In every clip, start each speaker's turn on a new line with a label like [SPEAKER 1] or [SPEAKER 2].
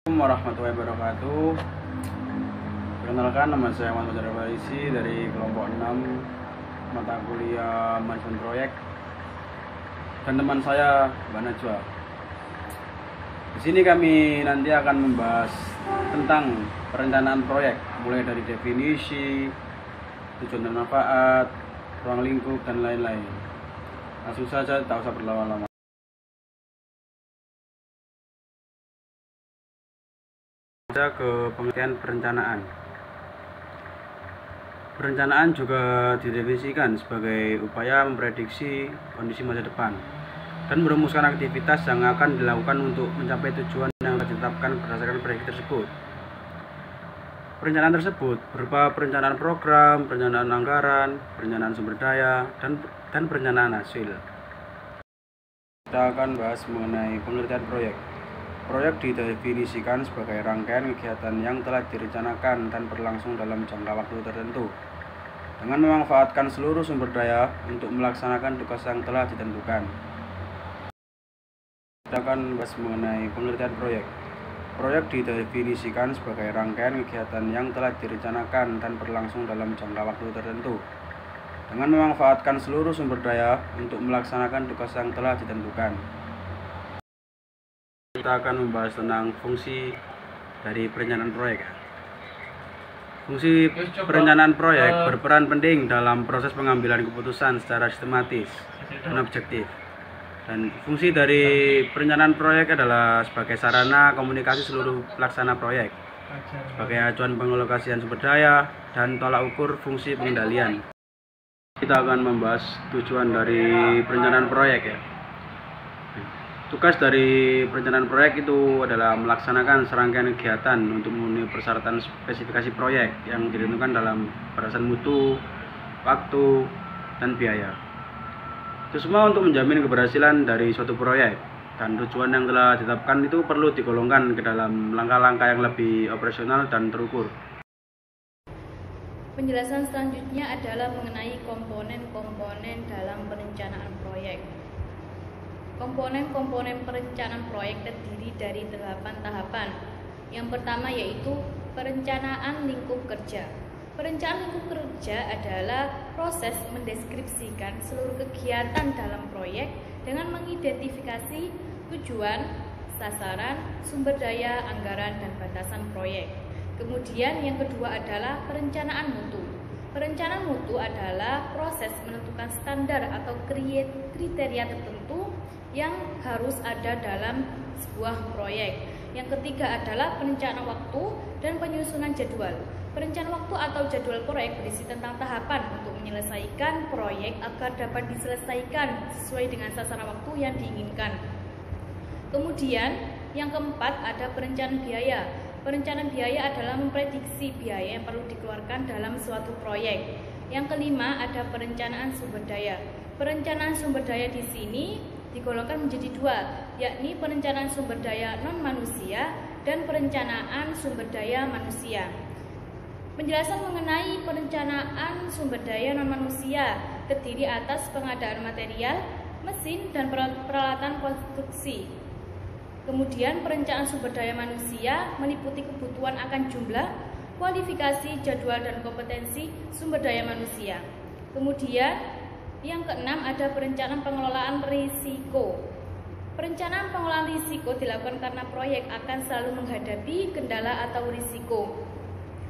[SPEAKER 1] Assalamualaikum warahmatullahi wabarakatuh. Perkenalkan, nama saya Muhammad Farisi dari kelompok 6 mata kuliah manajemen proyek, dan teman saya Mbak Najwa. Di sini kami nanti akan membahas tentang perencanaan proyek, mulai dari definisi, tujuan dan manfaat, ruang lingkup, dan lain-lain. Langsung saja, tak usah berlama-lama. Ke pengertian perencanaan. Perencanaan juga didefinisikan sebagai upaya memprediksi kondisi masa depan dan merumuskan aktivitas yang akan dilakukan untuk mencapai tujuan yang ditetapkan berdasarkan prediksi tersebut. Perencanaan tersebut berupa perencanaan program, perencanaan anggaran, perencanaan sumber daya, dan perencanaan hasil. Kita akan bahas mengenai pengertian proyek. Proyek didefinisikan sebagai rangkaian kegiatan yang telah direncanakan dan berlangsung dalam jangka waktu tertentu, dengan memanfaatkan seluruh sumber daya untuk melaksanakan tugas yang telah ditentukan. Kita akan bahas mengenai pengertian proyek. Proyek didefinisikan sebagai rangkaian kegiatan yang telah direncanakan dan berlangsung dalam jangka waktu tertentu, dengan memanfaatkan seluruh sumber daya untuk melaksanakan tugas yang telah ditentukan. Kita akan membahas tentang fungsi dari perencanaan proyek. Fungsi perencanaan proyek berperan penting dalam proses pengambilan keputusan secara sistematis dan objektif. Dan fungsi dari perencanaan proyek adalah sebagai sarana komunikasi seluruh pelaksana proyek, sebagai acuan pengalokasian sumber daya, dan tolak ukur fungsi pengendalian. Kita akan membahas tujuan dari perencanaan proyek ya. Tugas dari perencanaan proyek itu adalah melaksanakan serangkaian kegiatan untuk memenuhi persyaratan spesifikasi proyek yang ditentukan dalam batasan mutu, waktu, dan biaya. Itu semua untuk menjamin keberhasilan dari suatu proyek, dan tujuan yang telah ditetapkan itu perlu digolongkan ke dalam langkah-langkah yang lebih operasional dan terukur.
[SPEAKER 2] Penjelasan selanjutnya adalah mengenai komponen-komponen dalam perencanaan proyek. Komponen-komponen perencanaan proyek terdiri dari 8 tahapan. Yang pertama yaitu perencanaan lingkup kerja. Perencanaan lingkup kerja adalah proses mendeskripsikan seluruh kegiatan dalam proyek dengan mengidentifikasi tujuan, sasaran, sumber daya, anggaran, dan batasan proyek. Kemudian yang kedua adalah perencanaan mutu. Perencanaan mutu adalah proses menentukan standar atau kriteria tertentu yang harus ada dalam sebuah proyek. Yang ketiga adalah perencanaan waktu dan penyusunan jadwal. Perencanaan waktu atau jadwal proyek berisi tentang tahapan untuk menyelesaikan proyek agar dapat diselesaikan sesuai dengan sasaran waktu yang diinginkan. Kemudian yang keempat ada perencanaan biaya. Perencanaan biaya adalah memprediksi biaya yang perlu dikeluarkan dalam suatu proyek. Yang kelima ada perencanaan sumber daya. Perencanaan sumber daya di sini digolongkan menjadi dua, yakni perencanaan sumber daya non-manusia dan perencanaan sumber daya manusia. Penjelasan mengenai perencanaan sumber daya non-manusia terdiri atas pengadaan material, mesin, dan peralatan konstruksi. Kemudian perencanaan sumber daya manusia meliputi kebutuhan akan jumlah, kualifikasi, jadwal, dan kompetensi sumber daya manusia. Kemudian yang keenam ada perencanaan pengelolaan risiko. Perencanaan pengelolaan risiko dilakukan karena proyek akan selalu menghadapi kendala atau risiko.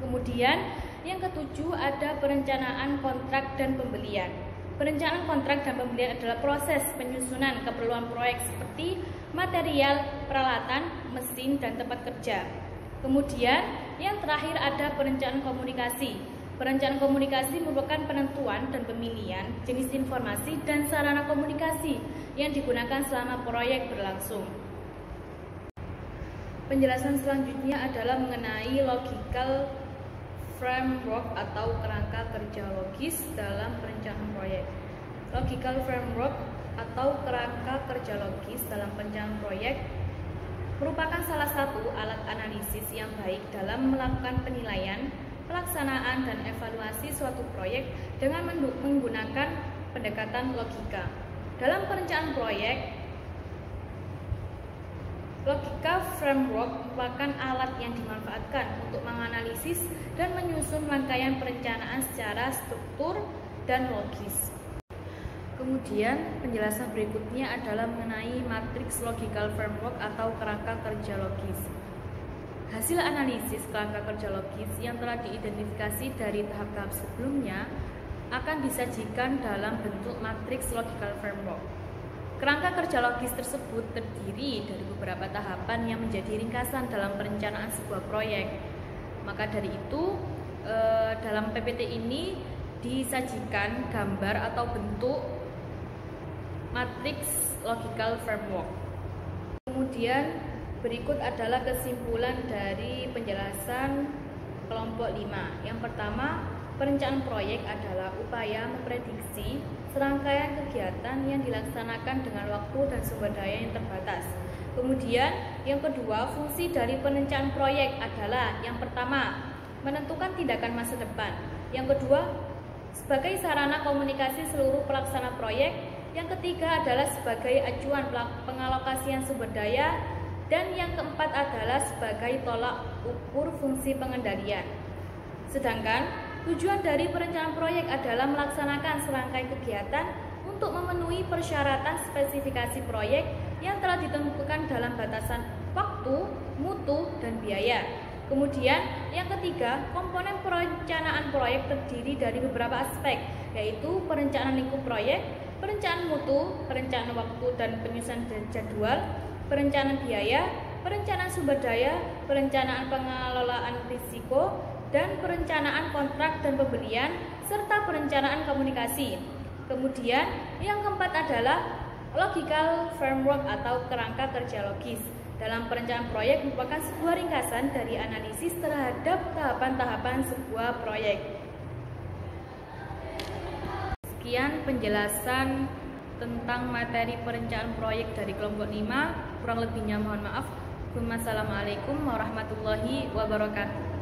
[SPEAKER 2] Kemudian yang ketujuh ada perencanaan kontrak dan pembelian. Perencanaan kontrak dan pembelian adalah proses penyusunan keperluan proyek seperti material, peralatan, mesin, dan tempat kerja. Kemudian yang terakhir ada perencanaan komunikasi. Perencanaan komunikasi merupakan penentuan dan pemilihan jenis informasi dan sarana komunikasi yang digunakan selama proyek berlangsung. Penjelasan selanjutnya adalah mengenai logical framework atau kerangka kerja logis dalam perencanaan proyek. Logical framework atau kerangka kerja logis dalam perencanaan proyek merupakan salah satu alat analisis yang baik dalam melakukan penilaian, pelaksanaan, dan evaluasi suatu proyek dengan menggunakan pendekatan logika. Dalam perencanaan proyek, Logical framework merupakan alat yang dimanfaatkan untuk menganalisis dan menyusun rangkaian perencanaan secara struktur dan logis. Kemudian penjelasan berikutnya adalah mengenai matriks logical framework atau kerangka kerja logis. Hasil analisis kerangka kerja logis yang telah diidentifikasi dari tahap-tahap sebelumnya akan disajikan dalam bentuk matriks logical framework. Kerangka kerja logis tersebut terdiri dari beberapa tahapan yang menjadi ringkasan dalam perencanaan sebuah proyek. Maka dari itu, dalam PPT ini disajikan gambar atau bentuk matriks logical framework. Kemudian berikut adalah kesimpulan dari penjelasan kelompok 5. Yang pertama, perencanaan proyek adalah upaya memprediksi serangkaian kegiatan yang dilaksanakan dengan waktu dan sumber daya yang terbatas. Kemudian, yang kedua, fungsi dari perencanaan proyek adalah yang pertama, menentukan tindakan masa depan. Yang kedua, sebagai sarana komunikasi seluruh pelaksana proyek. Yang ketiga adalah sebagai acuan pengalokasian sumber daya. Dan yang keempat adalah sebagai tolak ukur fungsi pengendalian. Sedangkan tujuan dari perencanaan proyek adalah melaksanakan serangkaian kegiatan untuk memenuhi persyaratan spesifikasi proyek yang telah ditentukan dalam batasan waktu, mutu, dan biaya. Kemudian, yang ketiga, komponen perencanaan proyek terdiri dari beberapa aspek, yaitu perencanaan lingkup proyek, perencanaan mutu, perencanaan waktu dan penyusunan jadwal, perencanaan biaya, perencanaan sumber daya, perencanaan pengelolaan risiko, dan perencanaan kontrak dan pembelian, serta perencanaan komunikasi. Kemudian, yang keempat adalah logical framework atau kerangka kerja logis. Dalam perencanaan proyek merupakan sebuah ringkasan dari analisis terhadap tahapan-tahapan sebuah proyek. Sekian penjelasan tentang materi perencanaan proyek dari kelompok 5. Kurang lebihnya mohon maaf. Wassalamualaikum warahmatullahi wabarakatuh.